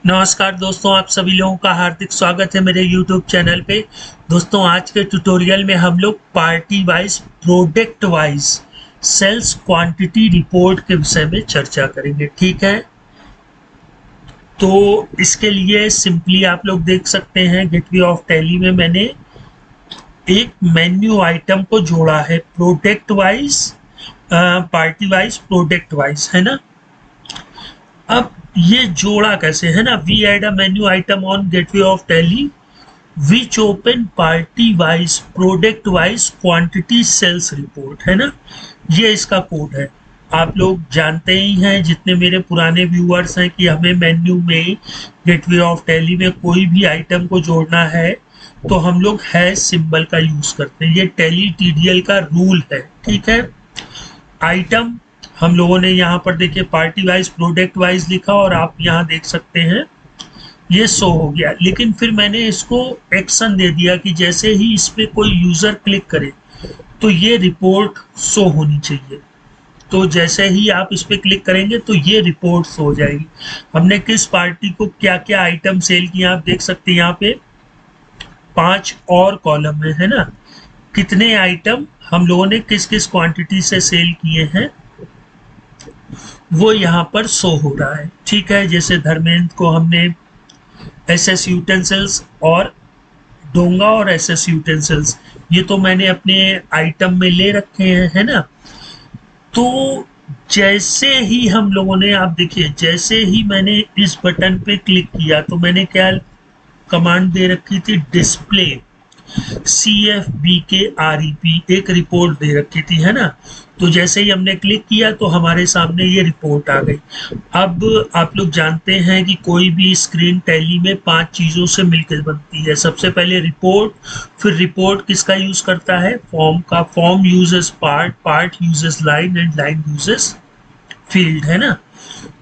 नमस्कार दोस्तों, आप सभी लोगों का हार्दिक स्वागत है मेरे YouTube चैनल पे। दोस्तों, आज के ट्यूटोरियल में हम लोग party wise product wise sales quantity report के विषय में चर्चा करेंगे। ठीक है, तो इसके लिए सिंपली आप लोग देख सकते हैं गेटवे ऑफ टैली में मैंने एक मेन्यू आइटम को जोड़ा है product wise, party wise, product wise, है ना। अब ये जोड़ा कैसे है ना, we add a menu item on gateway of Tally which open party wise product wise quantity sales report, है ना। ये इसका कोड है। आप लोग जानते ही हैं, जितने मेरे पुराने व्यूअर्स हैं, कि हमें मेन्यू में गेटवे ऑफ टैली में कोई भी आइटम को जोड़ना है तो हम लोग हैश सिंबल का यूज करते हैं। ये टैली टीडीएल का रूल है। ठीक है, आइटम हम लोगों ने यहाँ पर देखिए पार्टी वाइज प्रोडक्ट वाइज लिखा और आप यहाँ देख सकते हैं ये शो हो गया। लेकिन फिर मैंने इसको एक्शन दे दिया कि जैसे ही इस पे कोई यूजर क्लिक करे तो ये रिपोर्ट शो होनी चाहिए। तो जैसे ही आप इस पे क्लिक करेंगे तो ये रिपोर्ट शो हो जाएगी। हमने किस पार्टी को क्या क्या आइटम सेल किया आप देख सकते हैं। यहाँ पे 5 और कॉलम में, है ना, कितने आइटम हम लोगों ने किस किस क्वांटिटी से सेल किए हैं वो यहाँ पर शो हो रहा है। ठीक है, जैसे धर्मेंद्र को हमने एसएस यूटेंसिल्स और डोंगा और एसएस यूटेंसिल्स, ये तो मैंने अपने आइटम में ले रखे हैं, है ना। तो जैसे ही हम लोगों ने, आप देखिए, जैसे ही मैंने इस बटन पे क्लिक किया तो मैंने क्या कमांड दे रखी थी, डिस्प्ले CFBKREP, एक रिपोर्ट दे रखी थी, है ना। तो जैसे ही हमने क्लिक किया तो हमारे सामने ये रिपोर्ट आ गई। अब आप लोग जानते हैं कि कोई भी स्क्रीन टैली में 5 चीज़ों से मिलकर बनती है। सबसे पहले रिपोर्ट, फिर रिपोर्ट किसका यूज करता है, फॉर्म का। Form uses part, part uses line and line uses field, है ना।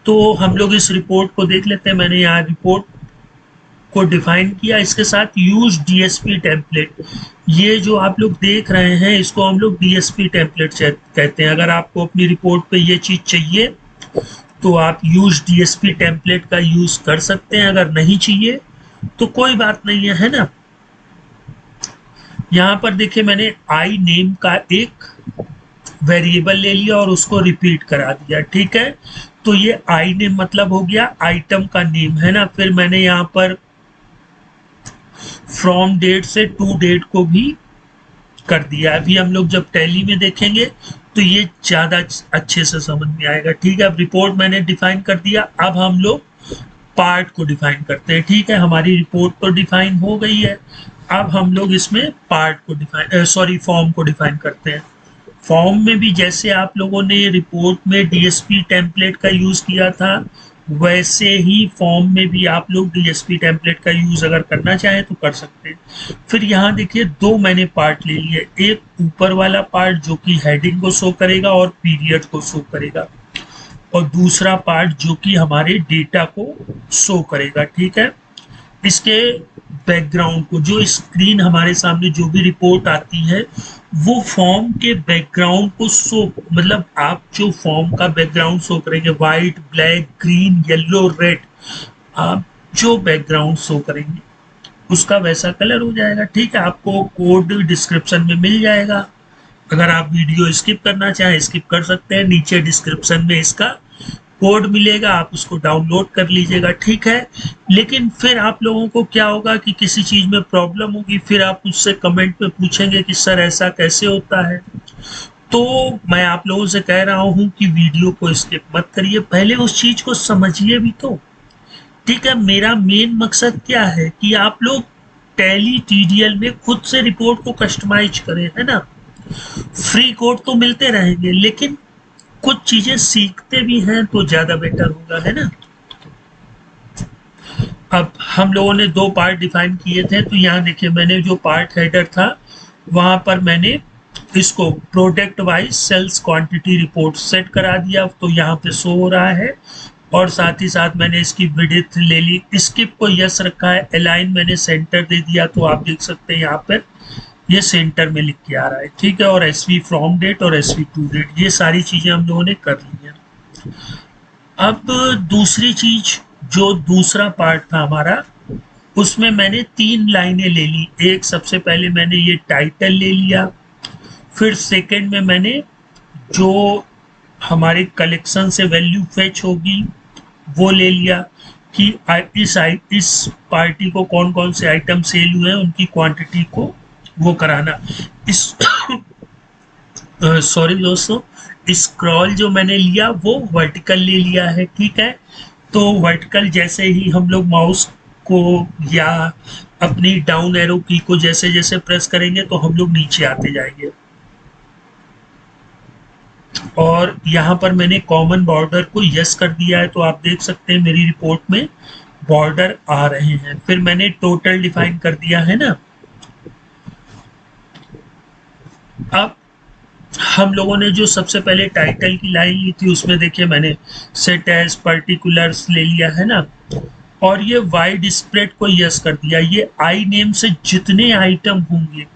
तो हम लोग इस रिपोर्ट को देख लेते हैं। मैंने यहाँ रिपोर्ट को डिफाइन किया, इसके साथ यूज डीएसपी टेम्पलेट। ये जो आप लोग देख रहे हैं इसको हम लोग डीएसपी टेम्पलेट कहते हैं। अगर आपको अपनी रिपोर्ट पे ये चीज चाहिए तो आप यूज डीएसपी टेम्पलेट का यूज कर सकते हैं, अगर नहीं चाहिए तो कोई बात नहीं है, है ना। यहाँ पर देखिए मैंने आई नेम का एक वेरिएबल ले लिया और उसको रिपीट करा दिया। ठीक है, तो ये आई नेम मतलब हो गया आइटम का नेम, है ना। फिर मैंने यहाँ पर फ्रॉम डेट से टू डेट को भी कर दिया। अभी हम लोग जब टैली में देखेंगे तो ये ज़्यादा अच्छे से समझ में आएगा। ठीक है, अब रिपोर्ट मैंने डिफाइन कर दिया। अब हम लोग पार्ट को डिफाइन करते हैं। ठीक है, हमारी रिपोर्ट तो डिफाइन हो गई है। अब हम लोग इसमें पार्ट को डिफाइन, फॉर्म को डिफाइन करते हैं। फॉर्म में भी जैसे आप लोगों ने रिपोर्ट में डीएसपी टेम्पलेट का यूज किया था, वैसे ही फॉर्म में भी आप लोग डीएसपी टेम्पलेट का यूज अगर करना चाहें तो कर सकते हैं। फिर यहाँ देखिए 2 मैंने पार्ट ले लिए। एक ऊपर वाला पार्ट जो कि हेडिंग को शो करेगा और पीरियड को शो करेगा, और दूसरा पार्ट जो कि हमारे डेटा को शो करेगा। ठीक है, इसके बैकग्राउंड को, जो स्क्रीन हमारे सामने जो भी रिपोर्ट आती है वो फॉर्म के बैकग्राउंड को शो, मतलब आप जो फॉर्म का बैकग्राउंड शो करेंगे, white, black, green, yellow, red, आप जो बैकग्राउंड शो करेंगे उसका वैसा कलर हो जाएगा। ठीक है, आपको कोड डिस्क्रिप्शन में मिल जाएगा। अगर आप वीडियो स्किप करना चाहें स्किप कर सकते हैं, नीचे डिस्क्रिप्शन में इसका कोड मिलेगा, आप उसको डाउनलोड कर लीजिएगा। ठीक है, लेकिन फिर आप लोगों को क्या होगा कि किसी चीज में प्रॉब्लम होगी, फिर आप उससे कमेंट में पूछेंगे कि सर ऐसा कैसे होता है। तो मैं आप लोगों से कह रहा हूं कि वीडियो को स्किप मत करिए, पहले उस चीज को समझिए भी तो। ठीक है, मेरा मेन मकसद क्या है कि आप लोग टैली टीडीएल में खुद से रिपोर्ट को कस्टमाइज करें, है ना। फ्री कोड तो मिलते रहेंगे लेकिन कुछ चीजें सीखते भी हैं तो ज्यादा बेटर होगा, है ना। अब हम लोगों ने 2 पार्ट डिफाइन किए थे, तो यहाँ देखिए मैंने जो पार्ट हेडर था वहां पर मैंने इसको product wise sales quantity report set करा दिया, तो यहाँ पे शो हो रहा है। और साथ ही साथ मैंने इसकी विड्थ ले ली, स्किप को यस रखा है, अलाइन मैंने सेंटर दे दिया, तो आप देख सकते हैं यहाँ पर ये सेंटर में लिख के आ रहा है। ठीक है, और एसवी फ्रॉम डेट और एसवी टू डेट, ये सारी चीजें हम लोगों ने कर ली हैं। अब दूसरी चीज जो दूसरा पार्ट था हमारा, उसमें मैंने 3 लाइनें ले ली। एक सबसे पहले मैंने ये टाइटल ले लिया, फिर सेकंड में मैंने जो हमारे कलेक्शन से वैल्यू फेच होगी वो ले लिया कि इस पार्टी को कौन कौन से आइटम सेल हुए हैं उनकी क्वांटिटी को वो कराना। इस सॉरी दोस्तों, स्क्रॉल जो मैंने लिया वो वर्टिकल ले लिया है, ठीक है। तो वर्टिकल जैसे ही हम लोग माउस को या अपनी डाउन एरो की को जैसे जैसे प्रेस करेंगे तो हम लोग नीचे आते जाएंगे। और यहाँ पर मैंने कॉमन बॉर्डर को यस कर दिया है, तो आप देख सकते हैं मेरी रिपोर्ट में बॉर्डर आ रहे हैं। फिर मैंने टोटल डिफाइन कर दिया है ना। अब हम लोगों ने जो सबसे पहले टाइटल की लाइन ली थी उसमें देखिए मैंने सेट एज पर्टिकुलर्स ले लिया है ना, और ये वाइड स्प्रेड को यस कर दिया। ये आई नेम से जितने आइटम होंगे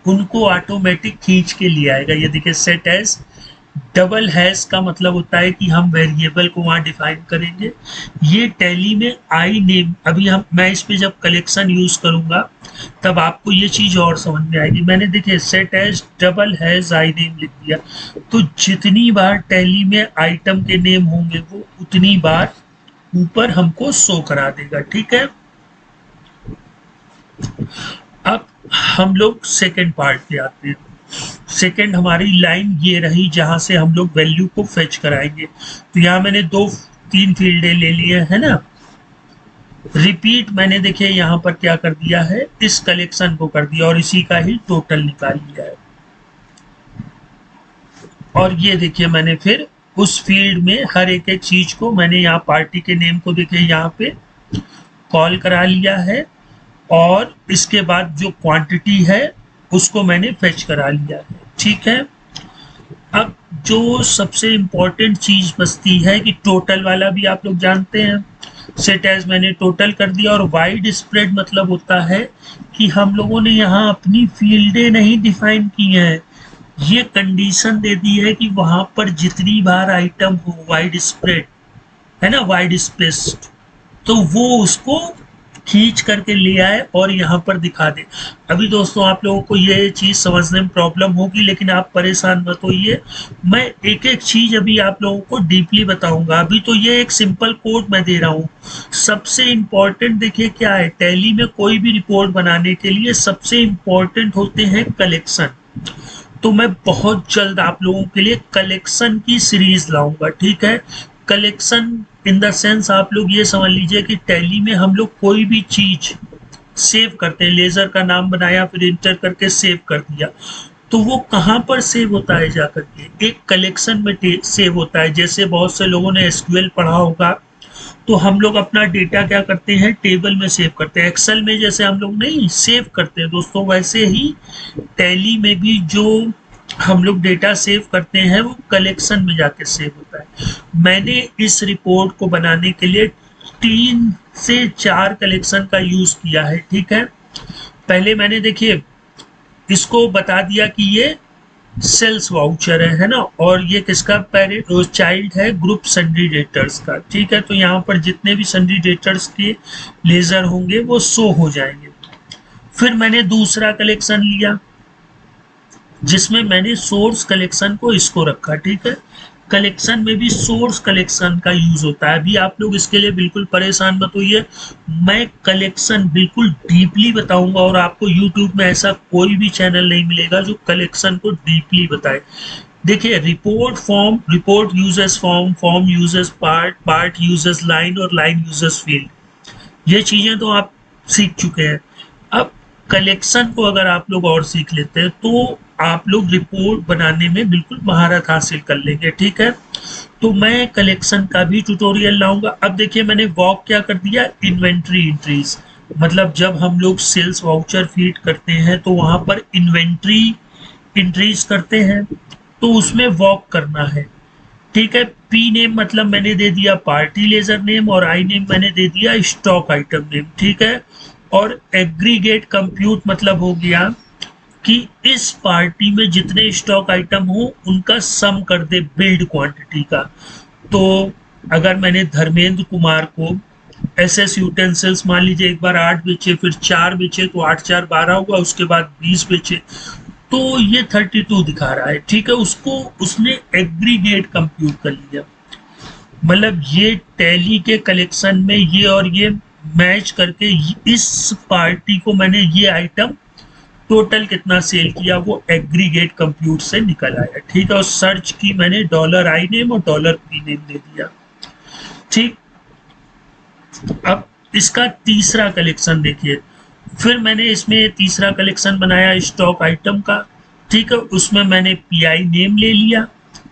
उनको ऑटोमेटिक खींच के ले आएगा। ये देखिए सेट एज डबल हैश का मतलब होता है कि हम वेरिएबल को वहां डिफाइन करेंगे। ये टैली में आई नेम, अभी मैं इस पे जब कलेक्शन यूज करूंगा तब आपको ये चीज और समझ में आएगी। मैंने देखिए set as double hash I name लिख दिया, तो जितनी बार टैली में आइटम के नेम होंगे वो उतनी बार ऊपर हमको शो करा देगा, ठीक है। अब हम लोग सेकेंड पार्ट पे आते हैं। सेकेंड हमारी लाइन ये रही जहां से हम लोग वैल्यू को फेच कराएंगे। तो यहाँ मैंने 2-3 फील्डें ले लिए है ना। रिपीट मैंने देखिए यहाँ पर क्या कर दिया है, इस कलेक्शन को कर दिया और इसी का ही टोटल निकाल लिया है। और ये देखिए मैंने फिर उस फील्ड में हर एक एक चीज को मैंने यहाँ पार्टी के नेम को देखिए यहाँ पे कॉल करा लिया है, और इसके बाद जो क्वांटिटी है उसको मैंने फेच करा लिया है, ठीक है। अब जो सबसे इम्पोर्टेंट चीज बचती है कि टोटल वाला भी आप लोग जानते हैं। सेट एज मैंने टोटल कर दिया, और वाइड स्प्रेड मतलब होता है कि हम लोगों ने यहाँ अपनी फील्डें नहीं डिफाइन की हैं, ये कंडीशन दे दी है कि वहां पर जितनी बार आइटम हो वाइड स्प्रेड है ना, वाइड स्पेस्ड, तो वो उसको खींच करके ले आए और यहाँ पर दिखा दे। अभी दोस्तों आप लोगों को ये चीज समझने में प्रॉब्लम होगी, लेकिन आप परेशान मत होइए, मैं एक एक चीज अभी आप लोगों को डीपली बताऊंगा। अभी तो ये एक सिंपल कोड मैं दे रहा हूँ। सबसे इम्पोर्टेंट देखिए क्या है, टैली में कोई भी रिपोर्ट बनाने के लिए सबसे इम्पोर्टेंट होते हैं कलेक्शन। तो मैं बहुत जल्द आप लोगों के लिए कलेक्शन की सीरीज लाऊंगा, ठीक है। कलेक्शन इन द सेंस आप लोग ये समझ लीजिए कि टैली में हम लोग कोई भी चीज सेव करते हैं, लेजर का नाम बनाया फिर इंटर करके सेव कर दिया, तो वो कहाँ पर सेव होता है जाकर के, एक कलेक्शन में सेव होता है। जैसे बहुत से लोगों ने एसक्यूएल पढ़ा होगा, तो हम लोग अपना डेटा क्या करते हैं, टेबल में सेव करते हैं। एक्सेल में जैसे हम लोग नहीं सेव करते हैं दोस्तों, वैसे ही टैली में भी जो हम लोग डेटा सेव करते हैं वो कलेक्शन में जाके सेव होता है। मैंने इस रिपोर्ट को बनाने के लिए 3 से 4 कलेक्शन का यूज किया है, ठीक है। पहले मैंने देखिए इसको बता दिया कि ये सेल्स वाउचर है ना, और ये किसका पेरेंट चाइल्ड है, ग्रुप सन्ड्री डेटर्स का, ठीक है। तो यहाँ पर जितने भी सन्ड्री डेटर्स के लेजर होंगे वो शो हो जाएंगे। फिर मैंने दूसरा कलेक्शन लिया जिसमें मैंने सोर्स कलेक्शन को इसको रखा, ठीक है। कलेक्शन में भी सोर्स कलेक्शन का यूज होता है। अभी आप लोग इसके लिए बिल्कुल परेशान मत होइए, मैं कलेक्शन बिल्कुल डीपली बताऊंगा, और आपको यूट्यूब में ऐसा कोई भी चैनल नहीं मिलेगा जो कलेक्शन को डीपली बताए। देखिए report form, report uses form, form uses part, part uses line, और लाइन यूजेस फील्ड, ये चीजें तो आप सीख चुके हैं। अब कलेक्शन को अगर आप लोग और सीख लेते हैं तो आप लोग रिपोर्ट बनाने में बिल्कुल महारत हासिल कर लेंगे, ठीक है। तो मैं कलेक्शन का भी ट्यूटोरियल लाऊंगा। अब देखिए मैंने वॉक क्या कर दिया, इन्वेंट्री एंट्रीज, मतलब जब हम लोग सेल्स वाउचर फीड करते हैं तो वहां पर इन्वेंट्री एंट्रीज करते हैं, तो उसमें वॉक करना है, ठीक है। पी नेम मतलब मैंने दे दिया पार्टी लेजर नेम, और आई नेम मैंने दे दिया स्टॉक आइटम नेम, ठीक है। और एग्रीगेट कंप्यूट मतलब हो गया कि इस पार्टी में जितने स्टॉक आइटम हो उनका सम कर दे बिल्ड क्वांटिटी का। तो अगर मैंने धर्मेंद्र कुमार को एसएस यूटेंसिल्स मान लीजिए एक बार 8 बेचे, फिर 4 बेचे, तो 8 4 12 हुआ, उसके बाद 20 बेचे, तो ये 32 दिखा रहा है। ठीक है, उसको उसने एग्रीगेट कंप्यूट कर लिया, मतलब ये टैली के कलेक्शन में ये और ये मैच करके इस पार्टी को मैंने ये आइटम टोटल कितना सेल किया वो एग्रीगेट कंप्यूट से निकल आया। ठीक है, और सर्च की मैंने डॉलर आई नेम और डॉलर पी नेम दे दिया। ठीक, अब इसका तीसरा कलेक्शन देखिए, फिर मैंने इसमें तीसरा कलेक्शन बनाया स्टॉक आइटम का। ठीक है, उसमें मैंने पीआई नेम ले लिया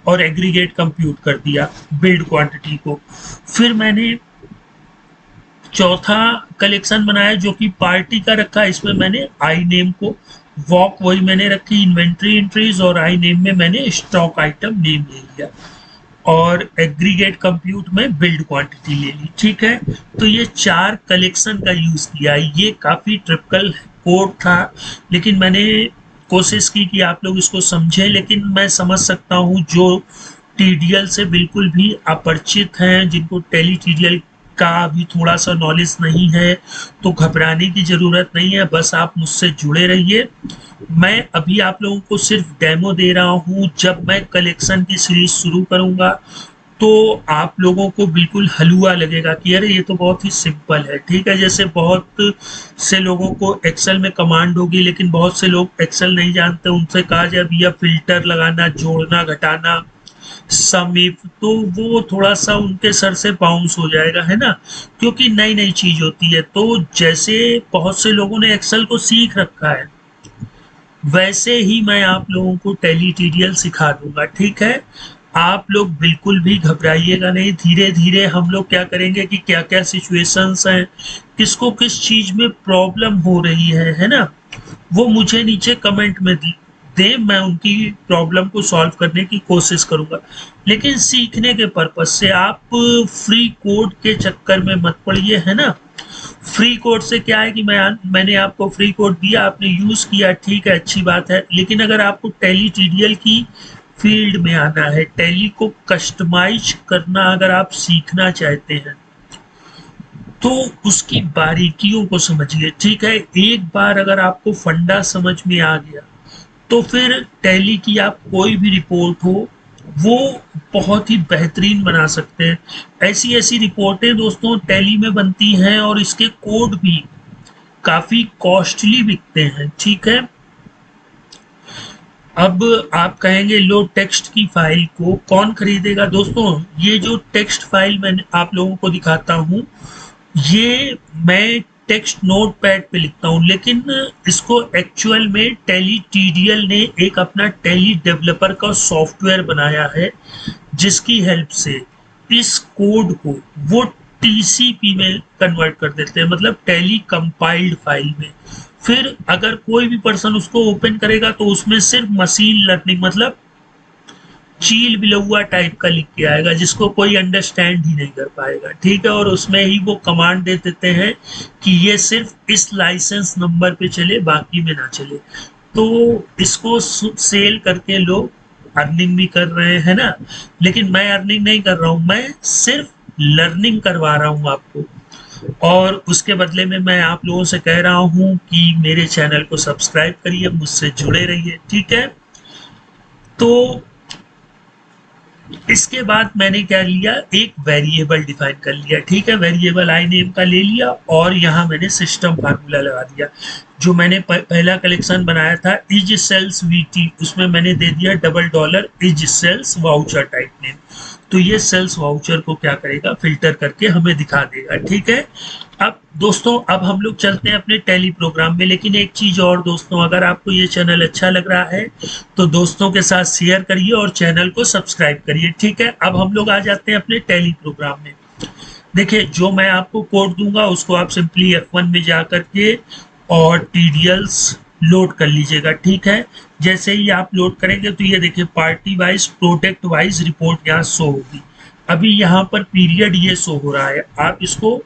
और एग्रीगेट कंप्यूट कर दिया बिल्ड क्वांटिटी को। फिर मैंने चौथा कलेक्शन बनाया जो कि पार्टी का रखा, इसमें मैंने आई नेम को वॉक वही मैंने रखी इन्वेंट्री एंट्रीज, और आई नेम में मैंने स्टॉक आइटम नेम ले लिया और एग्रीगेट कंप्यूट में बिल्ड क्वांटिटी ले ली। ठीक है, तो ये 4 कलेक्शन का यूज किया। ये काफी ट्रिपिकल कोड था, लेकिन मैंने कोशिश की कि आप लोग इसको समझें, लेकिन मैं समझ सकता हूँ जो टीडीएल से बिल्कुल भी अपरिचित हैं, जिनको टेली टीडीएल का अभी थोड़ा सा नॉलेज नहीं है, तो घबराने की जरूरत नहीं है, बस आप मुझसे जुड़े रहिए। मैं अभी आप लोगों को सिर्फ डेमो दे रहा हूँ, जब मैं कलेक्शन की सीरीज शुरू करूंगा तो आप लोगों को बिल्कुल हलवा लगेगा कि अरे ये तो बहुत ही सिंपल है। ठीक है, जैसे बहुत से लोगों को एक्सेल में कमांड होगी, लेकिन बहुत से लोग एक्सेल नहीं जानते, उनसे कहा जाए भैया फिल्टर लगाना, जोड़ना, घटाना, समीप, तो वो थोड़ा सा उनके सर से बाउंस हो जाएगा, है ना, क्योंकि नई नई चीज होती है। तो जैसे बहुत से लोगों ने एक्सेल को सीख रखा है, वैसे ही मैं आप लोगों को टेली टीडीएल सिखा दूंगा। ठीक है, आप लोग बिल्कुल भी घबराइएगा नहीं। धीरे धीरे हम लोग क्या करेंगे कि क्या क्या सिचुएशंस हैं, किसको किस चीज में प्रॉब्लम हो रही है ना, वो मुझे नीचे कमेंट में दे, मैं उनकी प्रॉब्लम को सॉल्व करने की कोशिश करूंगा। लेकिन सीखने के पर्पज से आप फ्री कोड के चक्कर में मत पड़िए, है ना। फ्री कोड से क्या है कि मैंने आपको फ्री कोड दिया, आपने यूज किया, ठीक है, अच्छी बात है, लेकिन अगर आपको टेली टीडीएल की फील्ड में आना है, टैली को कस्टमाइज करना अगर आप सीखना चाहते हैं, तो उसकी बारीकियों को समझिए। ठीक है, एक बार अगर आपको फंडा समझ में आ गया, तो फिर टैली की आप कोई भी रिपोर्ट हो वो बहुत ही बेहतरीन बना सकते हैं। ऐसी ऐसी रिपोर्टें दोस्तों टैली में बनती हैं और इसके कोड भी काफी कॉस्टली बिकते हैं। ठीक है, अब आप कहेंगे लो टेक्स्ट की फाइल को कौन खरीदेगा। दोस्तों ये जो टेक्स्ट फाइल मैं आप लोगों को दिखाता हूँ, ये मैं टेक्स्ट नोट पैड पे लिखता हूँ, लेकिन इसको एक्चुअल में टेली टीडीएल ने एक अपना टेली डेवलपर का सॉफ्टवेयर बनाया है, जिसकी हेल्प से इस कोड को वो टीसीपी में कन्वर्ट कर देते हैं, मतलब टेली कंपाइल्ड फाइल में। फिर अगर कोई भी पर्सन उसको ओपन करेगा तो उसमें सिर्फ मशीन लर्निंग, मतलब चील बिलौआ टाइप का लिख के आएगा, जिसको कोई अंडरस्टैंड ही नहीं कर पाएगा। ठीक है, और उसमें ही वो कमांड दे देते हैं कि ये सिर्फ इस लाइसेंस नंबर पे चले, बाकी में ना चले। तो इसको सेल करके लोग अर्निंग भी कर रहे हैं ना, लेकिन मैं अर्निंग नहीं कर रहा हूँ, मैं सिर्फ लर्निंग करवा रहा हूँ आपको, और उसके बदले में मैं आप लोगों से कह रहा हूँ कि मेरे चैनल को सब्सक्राइब करिए, मुझसे जुड़े रहिए। ठीक है, तो इसके बाद मैंने क्या लिया, एक वेरिएबल डिफाइन कर लिया। ठीक है, वेरिएबल आई नेम का ले लिया और यहाँ मैंने सिस्टम फार्मूला लगा दिया। जो मैंने पहला कलेक्शन बनाया था इज सेल्स वीटी, उसमें मैंने दे दिया $, is sales voucher type name. तो ये सेल्स वाउचर को क्या करेगा, फिल्टर करके हमें दिखा देगा। ठीक है, अब दोस्तों अब हम लोग चलते हैं अपने टैली प्रोग्राम में। लेकिन एक चीज और दोस्तों, अगर आपको ये चैनल अच्छा लग रहा है तो दोस्तों के साथ शेयर करिए और चैनल को सब्सक्राइब करिए। ठीक है, अब हम लोग आ जाते हैं अपने टैली प्रोग्राम में। देखिए, जो मैं आपको कोड दूंगा उसको आप सिंपली F1 में जा करके और टीडीएल्स लोड कर लीजिएगा। ठीक है, जैसे ही आप लोड करेंगे तो ये देखिए party wise, product wise report यहाँ शो होगी। अभी यहाँ पर पीरियड ये शो हो रहा है, आप इसको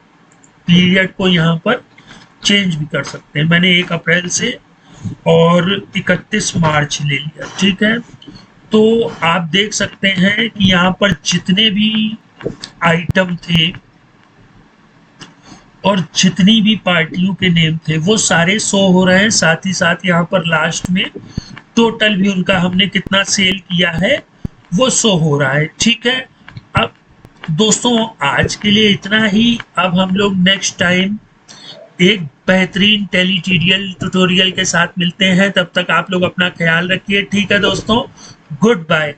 पीरियड को यहाँ पर चेंज भी कर सकते हैं। मैंने 1 अप्रैल से और 31 मार्च ले लिया। ठीक है, तो आप देख सकते हैं कि यहाँ पर जितने भी आइटम थे और जितनी भी पार्टियों के नेम थे वो सारे शो हो रहे हैं, साथ ही साथ यहाँ पर लास्ट में टोटल भी उनका हमने कितना सेल किया है वो शो हो रहा है। ठीक है, अब दोस्तों आज के लिए इतना ही। अब हम लोग नेक्स्ट टाइम एक बेहतरीन टेलीट्यूटोरियल ट्यूटोरियल के साथ मिलते हैं। तब तक आप लोग अपना ख्याल रखिए। ठीक है दोस्तों, गुड बाय।